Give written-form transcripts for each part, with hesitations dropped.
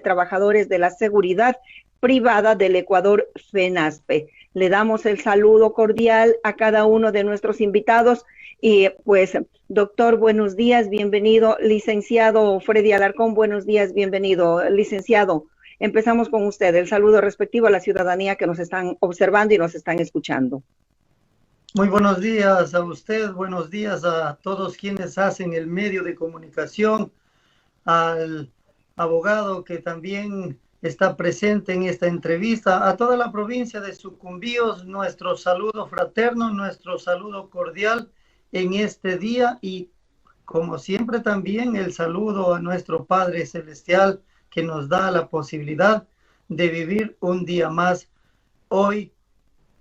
Trabajadores de la Seguridad Privada del Ecuador, FENASPE. Le damos el saludo cordial a cada uno de nuestros invitados y pues, doctor, buenos días, bienvenido. Licenciado Freddy Alarcón, buenos días, bienvenido. Licenciado, empezamos con usted. El saludo respectivo a la ciudadanía que nos están observando y nos están escuchando. Muy buenos días a usted, buenos días a todos quienes hacen el medio de comunicación, al abogado que también está presente en esta entrevista, a toda la provincia de Sucumbíos, nuestro saludo fraterno, nuestro saludo cordial en este día y como siempre también el saludo a nuestro Padre Celestial que nos da la posibilidad de vivir un día más hoy,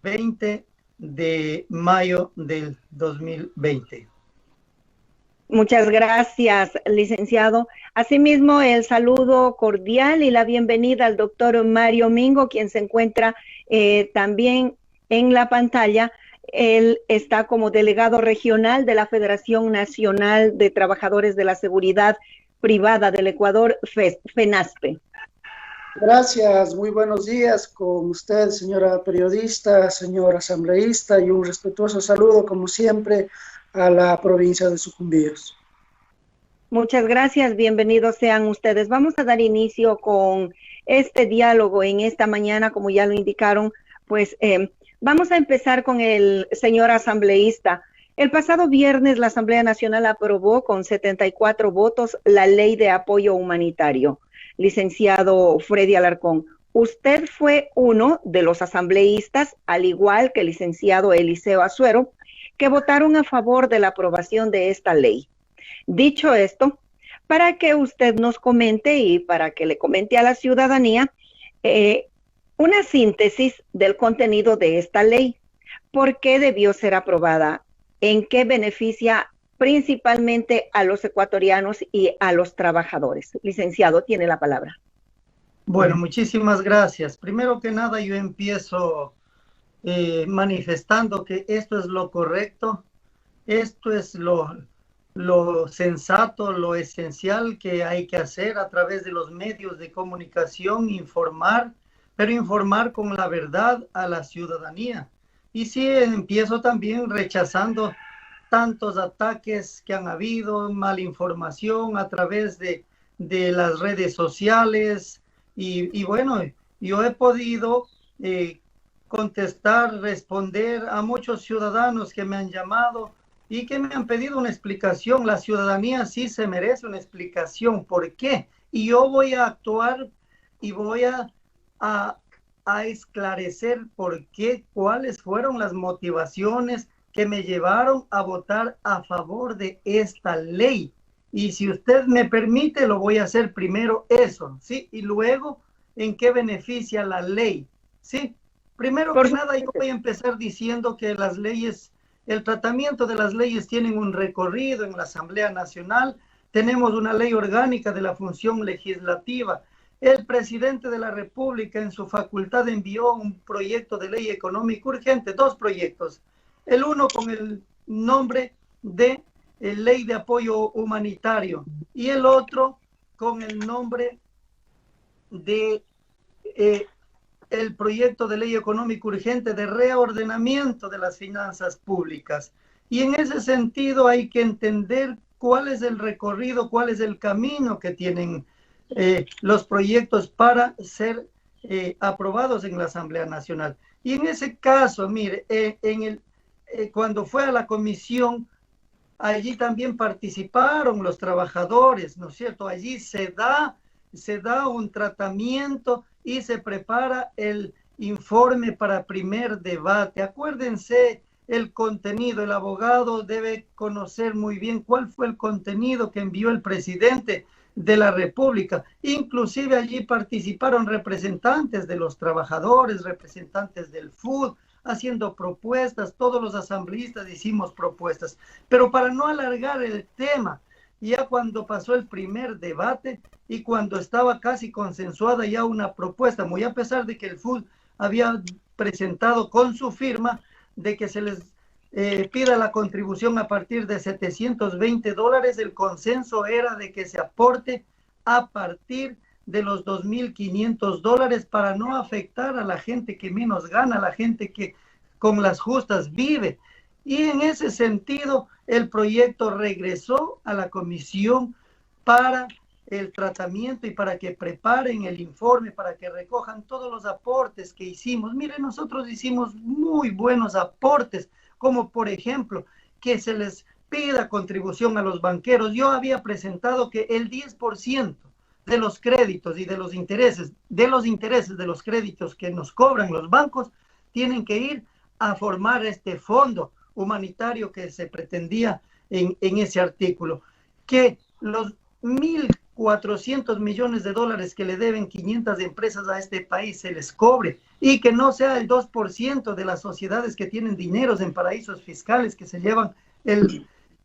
20 de mayo del 2020. Muchas gracias, licenciado. Asimismo, el saludo cordial y la bienvenida al doctor Mario Mingo, quien se encuentra también en la pantalla. Él está como delegado regional de la Federación Nacional de Trabajadores de la Seguridad Privada del Ecuador, FENASPE. Gracias, muy buenos días con usted, señora periodista, señor asambleísta, y un respetuoso saludo, como siempre, a la provincia de Sucumbíos. Muchas gracias, bienvenidos sean ustedes. Vamos a dar inicio con este diálogo en esta mañana, como ya lo indicaron, pues vamos a empezar con el señor asambleísta. El pasado viernes la Asamblea Nacional aprobó con 74 votos la Ley de Apoyo Humanitario. Licenciado Freddy Alarcón, usted fue uno de los asambleístas, al igual que el licenciado Eliseo Azuero, que votaron a favor de la aprobación de esta ley. Dicho esto, para que usted nos comente y para que le comente a la ciudadanía una síntesis del contenido de esta ley. ¿Por qué debió ser aprobada? ¿En qué beneficia principalmente a los ecuatorianos y a los trabajadores? Licenciado, tiene la palabra. Bueno, muchísimas gracias. Primero que nada, yo empiezo manifestando que esto es lo correcto, esto es lo sensato, lo esencial que hay que hacer a través de los medios de comunicación, informar, pero informar con la verdad a la ciudadanía. Y sí, empiezo también rechazando tantos ataques que han habido, malinformación a través de las redes sociales. Y bueno, yo he podido contestar, responder a muchos ciudadanos que me han llamado y que me han pedido una explicación. La ciudadanía sí se merece una explicación. ¿Por qué? Y yo voy a actuar y voy a esclarecer por qué, cuáles fueron las motivaciones que me llevaron a votar a favor de esta ley. Y si usted me permite, lo voy a hacer primero eso, ¿sí? Y luego, ¿en qué beneficia la ley? ¿Sí? Primero que nada, yo voy a empezar diciendo que las leyes, el tratamiento de las leyes tienen un recorrido en la Asamblea Nacional. Tenemos una ley orgánica de la función legislativa. El presidente de la República en su facultad envió un proyecto de ley económica urgente, dos proyectos. El uno con el nombre de Ley de Apoyo Humanitario y el otro con el nombre de el proyecto de ley económica urgente de reordenamiento de las finanzas públicas. Y en ese sentido hay que entender cuál es el recorrido, cuál es el camino que tienen los proyectos para ser aprobados en la Asamblea Nacional. Y en ese caso, mire, cuando fue a la comisión, allí también participaron los trabajadores, ¿no es cierto? Allí se da un tratamiento y se prepara el informe para primer debate. Acuérdense el contenido, el abogado debe conocer muy bien cuál fue el contenido que envió el presidente de la República. Inclusive allí participaron representantes de los trabajadores, representantes del FUD, haciendo propuestas, todos los asambleístas hicimos propuestas. Pero para no alargar el tema, ya cuando pasó el primer debate y cuando estaba casi consensuada ya una propuesta, muy a pesar de que el FUD había presentado con su firma de que se les pida la contribución a partir de $720, el consenso era de que se aporte a partir de los $2.500 para no afectar a la gente que menos gana, a la gente que con las justas vive. Y en ese sentido, el proyecto regresó a la comisión para el tratamiento y para que preparen el informe, para que recojan todos los aportes que hicimos. Miren, nosotros hicimos muy buenos aportes, como por ejemplo, que se les pida contribución a los banqueros. Yo había presentado que el 10% de los créditos y de los intereses de los créditos que nos cobran los bancos tienen que ir a formar este fondo humanitario que se pretendía en ese artículo, que los 1.400 millones de dólares que le deben 500 empresas a este país se les cobre, y que no sea el 2% de las sociedades que tienen dineros en paraísos fiscales que se llevan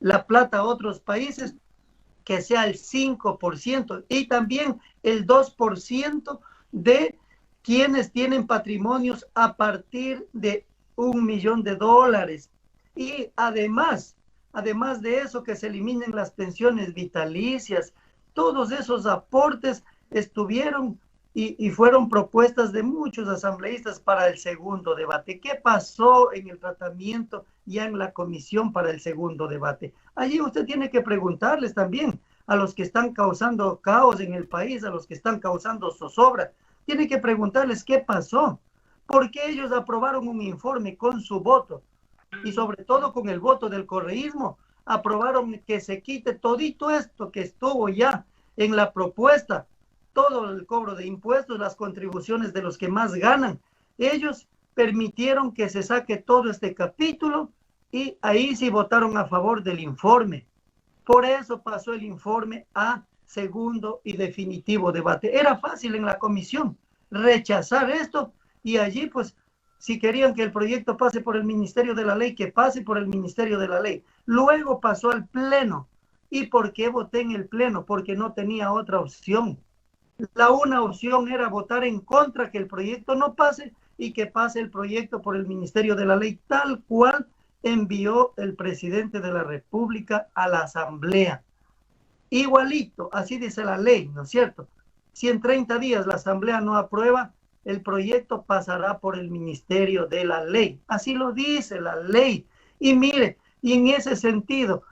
la plata a otros países, que sea el 5%, y también el 2% de quienes tienen patrimonios a partir de $1 millón. Y además de eso, que se eliminen las pensiones vitalicias. Todos esos aportes estuvieron y fueron propuestas de muchos asambleístas para el segundo debate. ¿Qué pasó en el tratamiento ya en la comisión para el segundo debate? Allí usted tiene que preguntarles también a los que están causando caos en el país, a los que están causando zozobra. Tiene que preguntarles qué pasó, por qué ellos aprobaron un informe con su voto, y sobre todo con el voto del correísmo, aprobaron que se quite todito esto que estuvo ya en la propuesta, todo el cobro de impuestos, las contribuciones de los que más ganan. Ellos permitieron que se saque todo este capítulo, y ahí sí votaron a favor del informe. Por eso pasó el informe a segundo y definitivo debate. Era fácil en la comisión rechazar esto, y allí pues, si querían que el proyecto pase por el Ministerio de la Ley, que pase por el Ministerio de la Ley. Luego pasó al Pleno. ¿Y por qué voté en el Pleno? Porque no tenía otra opción. La una opción era votar en contra, que el proyecto no pase, y que pase el proyecto por el Ministerio de la Ley, tal cual envió el presidente de la República a la Asamblea. Igualito, así dice la ley, ¿no es cierto? Si en 30 días la Asamblea no aprueba, el proyecto pasará por el Ministerio de la Ley. Así lo dice la ley. Y mire, y en ese sentido,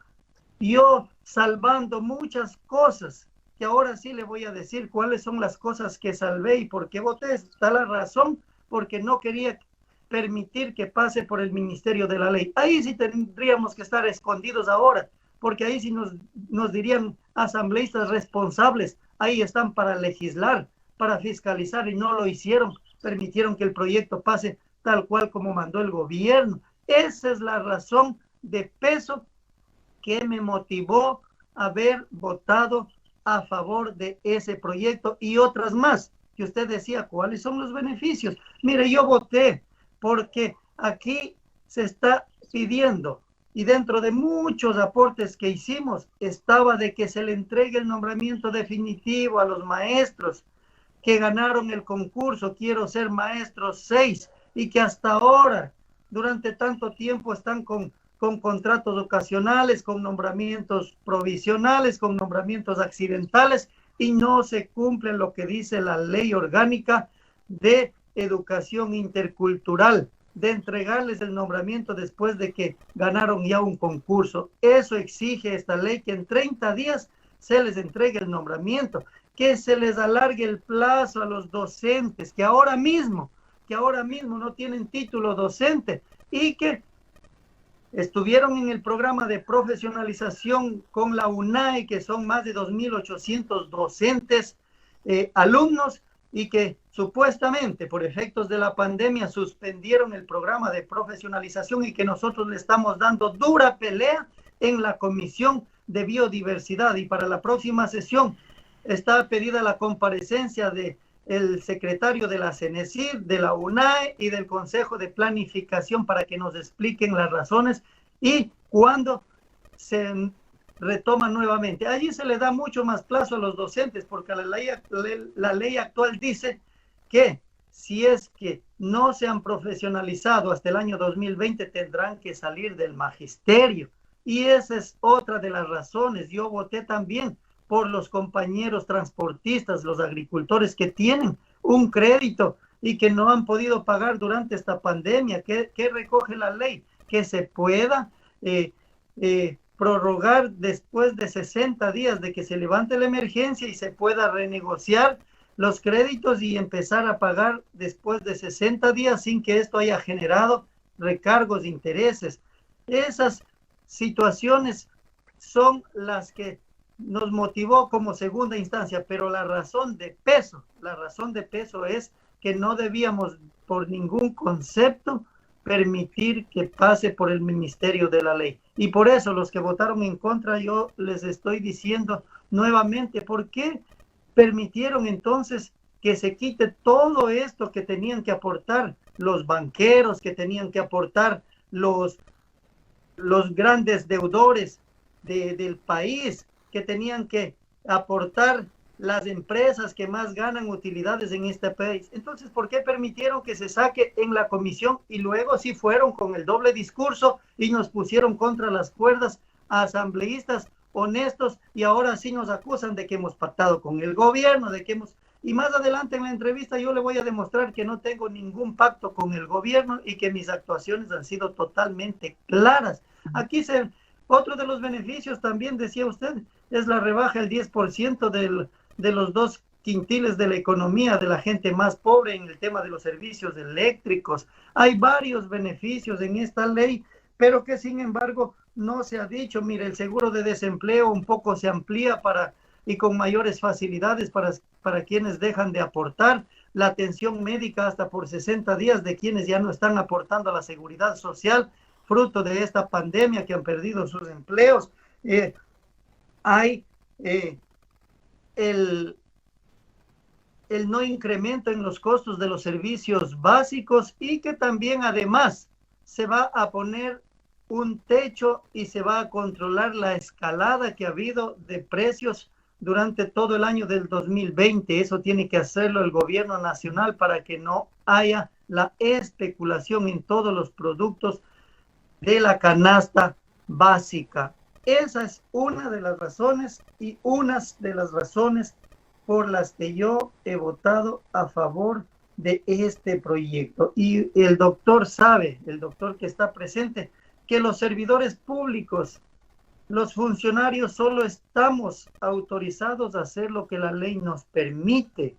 yo salvando muchas cosas, que ahora sí le voy a decir cuáles son las cosas que salvé y por qué voté. Está la razón, porque no quería permitir que pase por el Ministerio de la Ley. Ahí sí tendríamos que estar escondidos ahora, porque ahí sí nos dirían asambleístas responsables. Ahí están para legislar, para fiscalizar, y no lo hicieron. Permitieron que el proyecto pase tal cual como mandó el gobierno. Esa es la razón de peso que me motivó a haber votado a favor de ese proyecto, y otras más que usted decía, ¿cuáles son los beneficios? Mire, yo voté porque aquí se está pidiendo, y dentro de muchos aportes que hicimos, estaba de que se le entregue el nombramiento definitivo a los maestros que ganaron el concurso Quiero Ser Maestro 6, y que hasta ahora, durante tanto tiempo, están con contratos ocasionales, con nombramientos provisionales, con nombramientos accidentales, y no se cumple lo que dice la ley orgánica de educación intercultural, de entregarles el nombramiento después de que ganaron ya un concurso. Eso exige esta ley, que en 30 días se les entregue el nombramiento, que se les alargue el plazo a los docentes que ahora mismo no tienen título docente, y que estuvieron en el programa de profesionalización con la UNAE, que son más de 2.800 docentes, alumnos, y que supuestamente por efectos de la pandemia suspendieron el programa de profesionalización, y que nosotros le estamos dando dura pelea en la Comisión de Biodiversidad. Y para la próxima sesión está pedida la comparecencia de el secretario de la CENESID, de la UNAE y del Consejo de Planificación, para que nos expliquen las razones y cuándo se retoma nuevamente. Allí se le da mucho más plazo a los docentes, porque la ley actual dice que si es que no se han profesionalizado hasta el año 2020, tendrán que salir del magisterio. Y esa es otra de las razones. Yo voté también por los compañeros transportistas, los agricultores que tienen un crédito y que no han podido pagar durante esta pandemia. ¿Qué recoge la ley? Que se pueda prorrogar después de 60 días de que se levante la emergencia y se pueda renegociar los créditos y empezar a pagar después de 60 días sin que esto haya generado recargos de intereses. Esas situaciones son las que nos motivó como segunda instancia, pero la razón de peso es que no debíamos por ningún concepto permitir que pase por el Ministerio de la Ley. Y por eso los que votaron en contra, yo les estoy diciendo nuevamente, ¿por qué permitieron entonces que se quite todo esto que tenían que aportar los banqueros, que tenían que aportar los grandes deudores del país, que tenían que aportar las empresas que más ganan utilidades en este país? Entonces, ¿por qué permitieron que se saque en la comisión y luego sí fueron con el doble discurso y nos pusieron contra las cuerdas a asambleístas honestos y ahora sí nos acusan de que hemos pactado con el gobierno, y más adelante en la entrevista yo le voy a demostrar que no tengo ningún pacto con el gobierno y que mis actuaciones han sido totalmente claras. Aquí otro de los beneficios también, decía usted, es la rebaja del 10% de los 2 quintiles de la economía de la gente más pobre en el tema de los servicios eléctricos. Hay varios beneficios en esta ley, pero que sin embargo no se ha dicho. Mire, el seguro de desempleo un poco se amplía y con mayores facilidades para quienes dejan de aportar, la atención médica hasta por 60 días de quienes ya no están aportando a la seguridad social, fruto de esta pandemia, que han perdido sus empleos. Hay el no incremento en los costos de los servicios básicos y que también además se va a poner un techo y se va a controlar la escalada que ha habido de precios durante todo el año del 2020. Eso tiene que hacerlo el gobierno nacional para que no haya la especulación en todos los productos de la canasta básica. Esa es una de las razones y unas de las razones por las que yo he votado a favor de este proyecto. Y el doctor sabe, el doctor que está presente, que los servidores públicos, los funcionarios, solo estamos autorizados a hacer lo que la ley nos permite,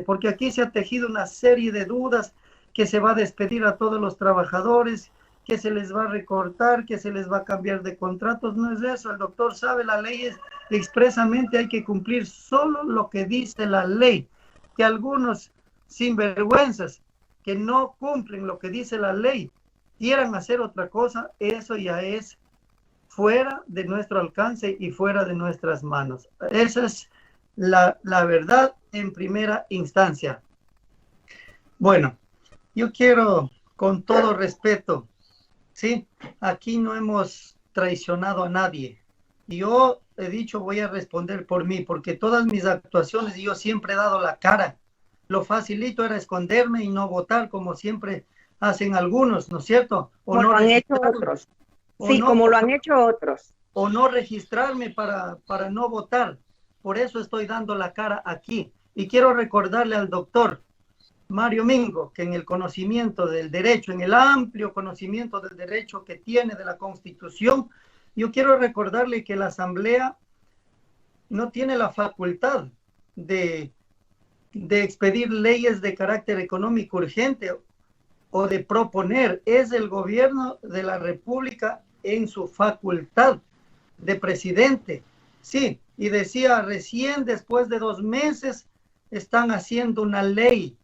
porque aquí se ha tejido una serie de dudas, que se va a despedir a todos los trabajadores, que se les va a recortar, que se les va a cambiar de contratos. No es eso, el doctor sabe, la ley es expresamente, hay que cumplir solo lo que dice la ley. Que algunos sinvergüenzas que no cumplen lo que dice la ley quieran hacer otra cosa, eso ya es fuera de nuestro alcance y fuera de nuestras manos. Esa es la verdad en primera instancia. Bueno, yo quiero, con todo respeto, ¿sí? Aquí no hemos traicionado a nadie. Yo he dicho, voy a responder por mí, porque todas mis actuaciones yo siempre he dado la cara. Lo facilito era esconderme y no votar, como siempre hacen algunos, ¿no es cierto? Como lo han hecho otros. Sí, como lo han hecho otros. O no registrarme para no votar. Por eso estoy dando la cara aquí. Y quiero recordarle al doctor Mario Mingo, que en el conocimiento del derecho, en el amplio conocimiento del derecho que tiene de la Constitución, yo quiero recordarle que la Asamblea no tiene la facultad de expedir leyes de carácter económico urgente o de proponer. Es el gobierno de la República en su facultad de presidente. Sí, y decía, recién después de 2 meses están haciendo una ley.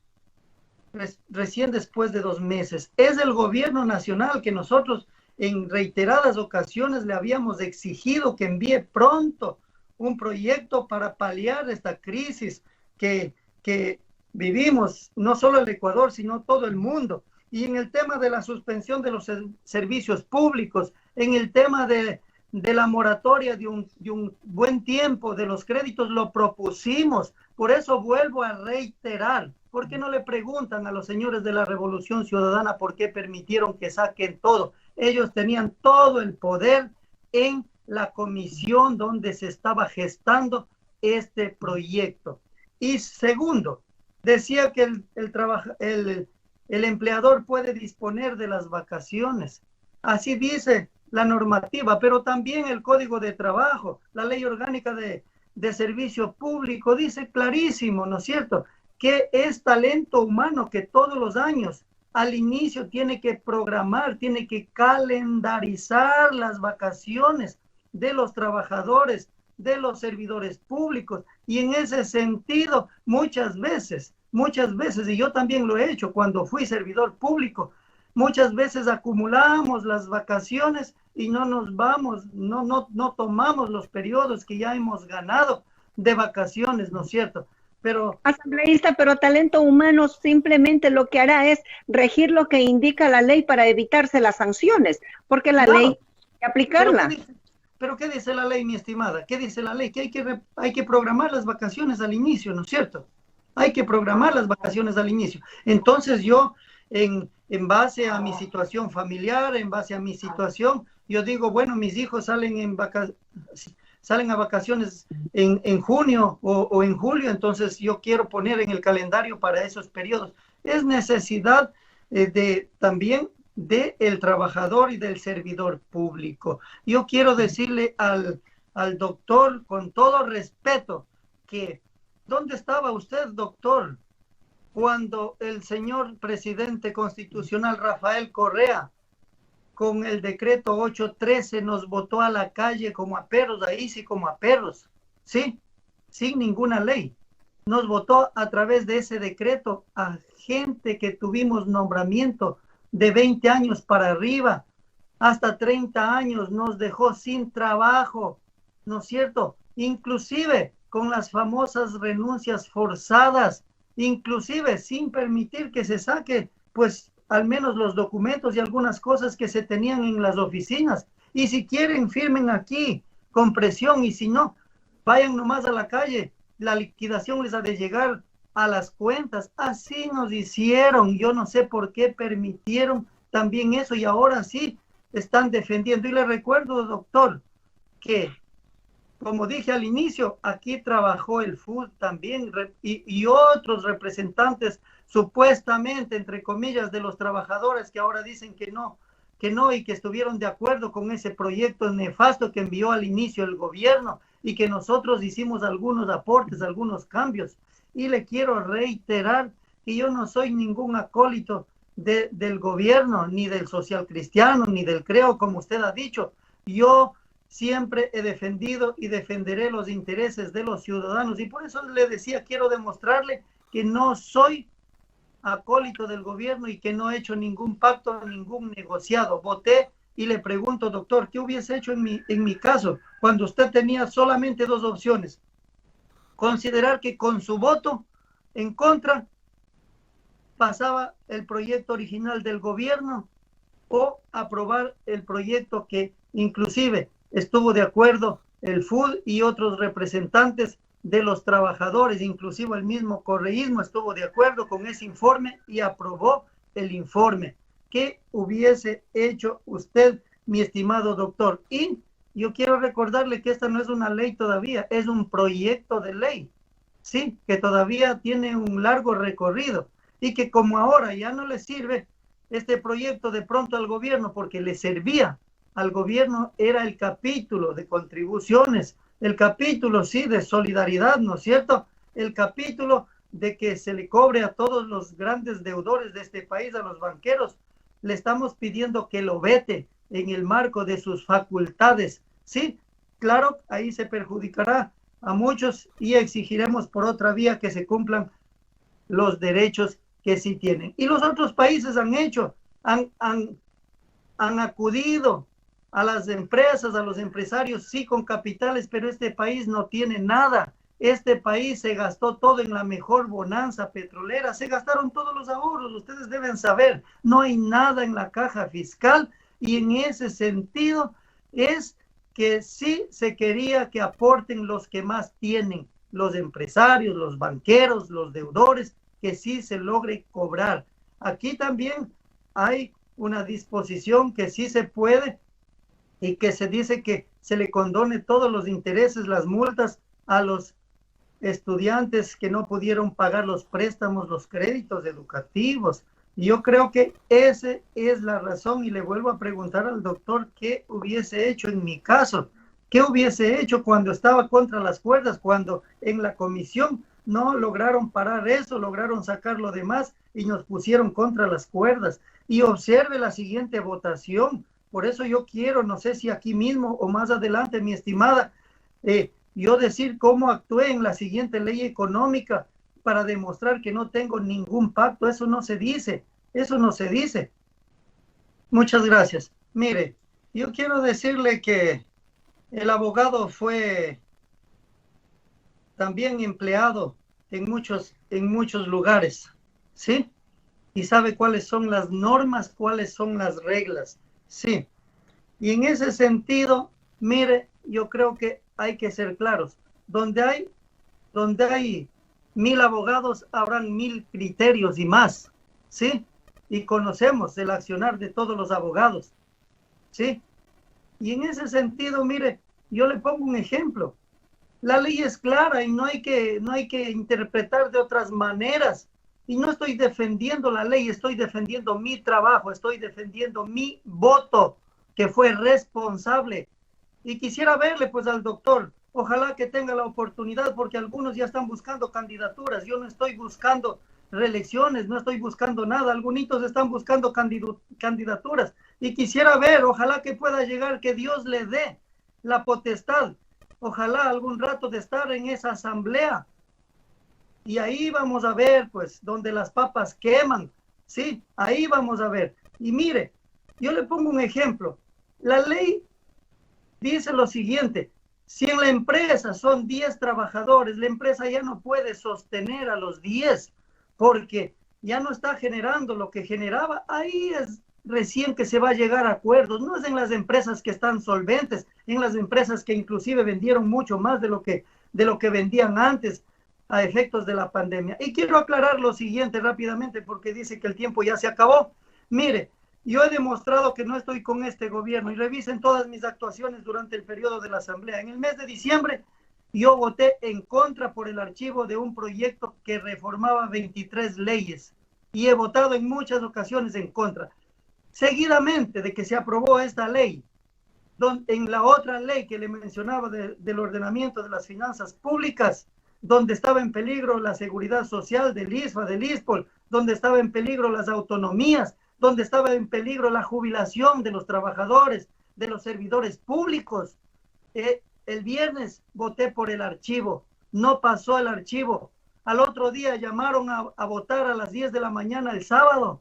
Recién después de 2 meses. Es el gobierno nacional que nosotros en reiteradas ocasiones le habíamos exigido que envíe pronto un proyecto para paliar esta crisis que vivimos, no solo el Ecuador, sino todo el mundo. Y en el tema de la suspensión de los servicios públicos, en el tema de la moratoria de un buen tiempo de los créditos, lo propusimos. Por eso vuelvo a reiterar, ¿por qué no le preguntan a los señores de la Revolución Ciudadana por qué permitieron que saquen todo? Ellos tenían todo el poder en la comisión donde se estaba gestando este proyecto. Y segundo, decía que el empleador puede disponer de las vacaciones. Así dice la normativa, pero también el Código de Trabajo, la Ley Orgánica de Servicio Público, dice clarísimo, ¿no es cierto?, que es talento humano que todos los años al inicio tiene que programar, tiene que calendarizar las vacaciones de los trabajadores, de los servidores públicos. Y en ese sentido, muchas veces, y yo también lo he hecho cuando fui servidor público, muchas veces acumulamos las vacaciones y no nos vamos, no tomamos los periodos que ya hemos ganado de vacaciones, ¿no es cierto? Pero asambleísta, pero talento humano simplemente lo que hará es regir lo que indica la ley para evitarse las sanciones, porque la ley hay que aplicarla. ¿Pero qué dice la ley, mi estimada? ¿Qué dice la ley? Que hay que programar las vacaciones al inicio, ¿no es cierto? Hay que programar las vacaciones al inicio. Entonces yo, en base a mi situación familiar, en base a mi situación, yo digo, bueno, mis hijos salen a vacaciones en junio o en julio, entonces yo quiero poner en el calendario para esos periodos. Es necesidad también del trabajador y del servidor público. Yo quiero decirle al doctor, con todo respeto, que ¿dónde estaba usted, doctor, cuando el señor presidente constitucional Rafael Correa, con el decreto 813, nos botó a la calle como a perros, ahí sí como a perros, ¿sí? Sin ninguna ley. Nos votó a través de ese decreto a gente que tuvimos nombramiento de 20 años para arriba, hasta 30 años, nos dejó sin trabajo, ¿no es cierto? Inclusive con las famosas renuncias forzadas, inclusive sin permitir que se saque, pues, al menos los documentos y algunas cosas que se tenían en las oficinas. Y si quieren, firmen aquí con presión, y si no, vayan nomás a la calle, la liquidación les ha de llegar a las cuentas. Así nos hicieron. Yo no sé por qué permitieron también eso, y ahora sí están defendiendo. Y le recuerdo, doctor, que como dije al inicio, aquí trabajó el FUD también y otros representantes supuestamente, entre comillas, de los trabajadores, que ahora dicen que no, y que estuvieron de acuerdo con ese proyecto nefasto que envió al inicio el gobierno, y que nosotros hicimos algunos aportes, algunos cambios. Y le quiero reiterar que yo no soy ningún acólito del gobierno, ni del social cristiano, ni del creo, como usted ha dicho. Yo siempre he defendido y defenderé los intereses de los ciudadanos, y por eso le decía, quiero demostrarle que no soy acólito del gobierno y que no he hecho ningún pacto, ningún negociado. Voté, y le pregunto, doctor, ¿qué hubiese hecho en mi caso cuando usted tenía solamente dos opciones? Considerar que con su voto en contra pasaba el proyecto original del gobierno, o aprobar el proyecto que inclusive estuvo de acuerdo el FUD y otros representantes de los trabajadores, inclusive el mismo correísmo estuvo de acuerdo con ese informe y aprobó el informe. ¿Qué hubiese hecho usted, mi estimado doctor? Y yo quiero recordarle que esta no es una ley todavía, es un proyecto de ley, sí, que todavía tiene un largo recorrido, y que como ahora ya no le sirve este proyecto de pronto al gobierno, porque le servía al gobierno, era el capítulo de contribuciones, el capítulo, sí, de solidaridad, ¿no es cierto? El capítulo de que se le cobre a todos los grandes deudores de este país, a los banqueros. Le estamos pidiendo que lo vete en el marco de sus facultades. Sí, claro, ahí se perjudicará a muchos, y exigiremos por otra vía que se cumplan los derechos que sí tienen. Y los otros países han hecho, han acudido a las empresas, a los empresarios, sí, con capitales, pero este país no tiene nada. Este país se gastó todo en la mejor bonanza petrolera, se gastaron todos los ahorros, ustedes deben saber, no hay nada en la caja fiscal, y en ese sentido es que sí se quería que aporten los que más tienen, los empresarios, los banqueros, los deudores, que sí se logre cobrar. Aquí también hay una disposición que sí se puede, y que se dice que se le condone todos los intereses, las multas a los estudiantes que no pudieron pagar los préstamos, los créditos educativos. Y yo creo que esa es la razón, y le vuelvo a preguntar al doctor qué hubiese hecho en mi caso, qué hubiese hecho cuando estaba contra las cuerdas, cuando en la comisión no lograron parar eso, lograron sacar lo demás y nos pusieron contra las cuerdas. Y observe la siguiente votación. Por eso yo quiero, no sé si aquí mismo o más adelante, mi estimada, yo decir cómo actué en la siguiente ley económica para demostrar que no tengo ningún pacto. Eso no se dice, eso no se dice. Muchas gracias. Mire, yo quiero decirle que el abogado fue también empleado en muchos lugares, ¿sí? Y sabe cuáles son las normas, cuáles son las reglas, ¿sí? Y en ese sentido, mire, yo creo que hay que ser claros. Donde hay 1000 abogados, habrán 1000 criterios y más, ¿sí? Y conocemos el accionar de todos los abogados, ¿sí? Y en ese sentido, mire, yo le pongo un ejemplo. La ley es clara y no hay que interpretar de otras maneras. Y no estoy defendiendo la ley, estoy defendiendo mi trabajo, estoy defendiendo mi voto, que fue responsable. Y quisiera verle pues al doctor, ojalá que tenga la oportunidad, porque algunos ya están buscando candidaturas. Yo no estoy buscando reelecciones, no estoy buscando nada. Algunos están buscando candidaturas. Y quisiera ver, ojalá que pueda llegar, que Dios le dé la potestad, ojalá algún rato de estar en esa asamblea. Y ahí vamos a ver, pues, donde las papas queman, ¿sí? Ahí vamos a ver. Y mire, yo le pongo un ejemplo. La ley dice lo siguiente: si en la empresa son 10 trabajadores, la empresa ya no puede sostener a los 10 porque ya no está generando lo que generaba. Ahí es recién que se va a llegar a acuerdos. No es en las empresas que están solventes, en las empresas que inclusive vendieron mucho más de lo que vendían antes a efectos de la pandemia. Y quiero aclarar lo siguiente rápidamente, porque dice que el tiempo ya se acabó. Mire, yo he demostrado que no estoy con este gobierno, y revisen todas mis actuaciones durante el periodo de la asamblea. En el mes de diciembre yo voté en contra por el archivo de un proyecto que reformaba 23 leyes, y he votado en muchas ocasiones en contra. Seguidamente de que se aprobó esta ley, en la otra ley que le mencionaba del ordenamiento de las finanzas públicas, donde estaba en peligro la seguridad social del ISFA, del ISPOL, donde estaba en peligro las autonomías, donde estaba en peligro la jubilación de los trabajadores, de los servidores públicos. El viernes voté por el archivo, no pasó el archivo. Al otro día llamaron a votar a las 10 de la mañana el sábado.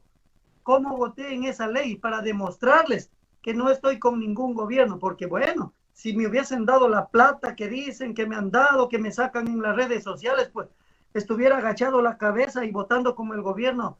¿Cómo voté en esa ley? Para demostrarles que no estoy con ningún gobierno, porque bueno, si me hubiesen dado la plata que dicen que me han dado, que me sacan en las redes sociales, pues estuviera agachado la cabeza y votando como el gobierno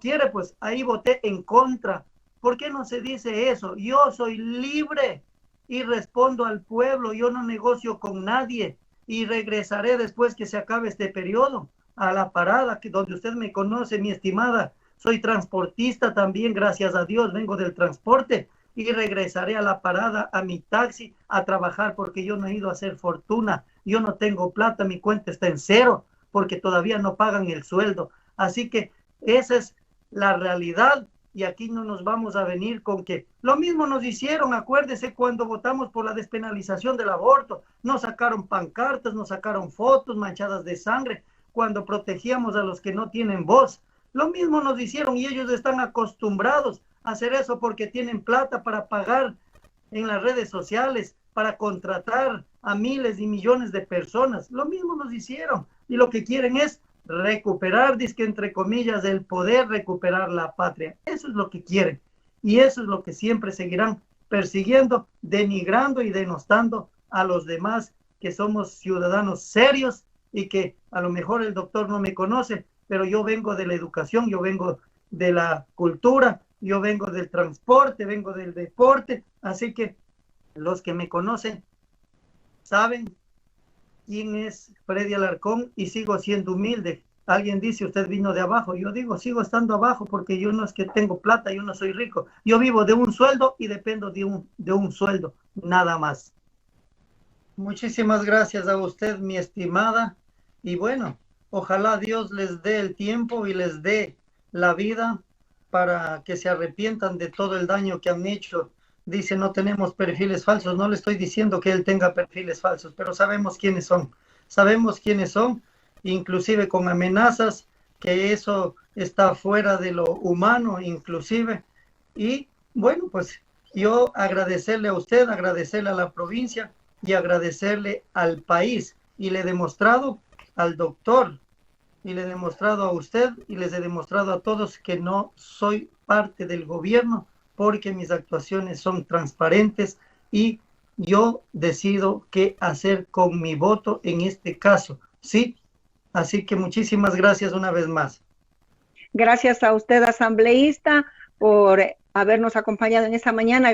quiere. Pues ahí voté en contra. ¿Por qué no se dice eso? Yo soy libre y respondo al pueblo, yo no negocio con nadie, y regresaré después que se acabe este periodo a la parada, donde usted me conoce, mi estimada. Soy transportista también, gracias a Dios, vengo del transporte, y regresaré a la parada, a mi taxi, a trabajar, porque yo no he ido a hacer fortuna. Yo no tengo plata, mi cuenta está en cero, porque todavía no pagan el sueldo. Así que esa es la realidad, y aquí no nos vamos a venir con que lo mismo nos hicieron. Acuérdese cuando votamos por la despenalización del aborto, nos sacaron pancartas, nos sacaron fotos manchadas de sangre, cuando protegíamos a los que no tienen voz. Lo mismo nos hicieron, y ellos están acostumbrados a hacer eso porque tienen plata para pagar en las redes sociales, para contratar a miles y millones de personas. Lo mismo nos hicieron, y lo que quieren es recuperar, dizque entre comillas, el poder, recuperar la patria. Eso es lo que quieren, y eso es lo que siempre seguirán persiguiendo, denigrando y denostando a los demás, que somos ciudadanos serios, y que a lo mejor el doctor no me conoce, pero yo vengo de la educación, yo vengo de la cultura, yo vengo del transporte, vengo del deporte. Así que los que me conocen saben quién es Freddy Alarcón, y sigo siendo humilde, Alguien dice, usted vino de abajo. Yo digo, sigo estando abajo porque yo no es que tengo plata, yo no soy rico. Yo vivo de un sueldo y dependo de un sueldo, nada más. Muchísimas gracias a usted, mi estimada. Y bueno, ojalá Dios les dé el tiempo y les dé la vida para que se arrepientan de todo el daño que han hecho. Dice, no tenemos perfiles falsos. No le estoy diciendo que él tenga perfiles falsos, pero sabemos quiénes son. Sabemos quiénes son, inclusive con amenazas, que eso está fuera de lo humano, inclusive. Y bueno, pues yo agradecerle a usted, agradecerle a la provincia y agradecerle al país. Y le he demostrado al doctor, y le he demostrado a usted, y les he demostrado a todos que no soy parte del gobierno, porque mis actuaciones son transparentes y yo decido qué hacer con mi voto en este caso, ¿sí? Así que muchísimas gracias una vez más. Gracias a usted, asambleísta, por habernos acompañado en esta mañana.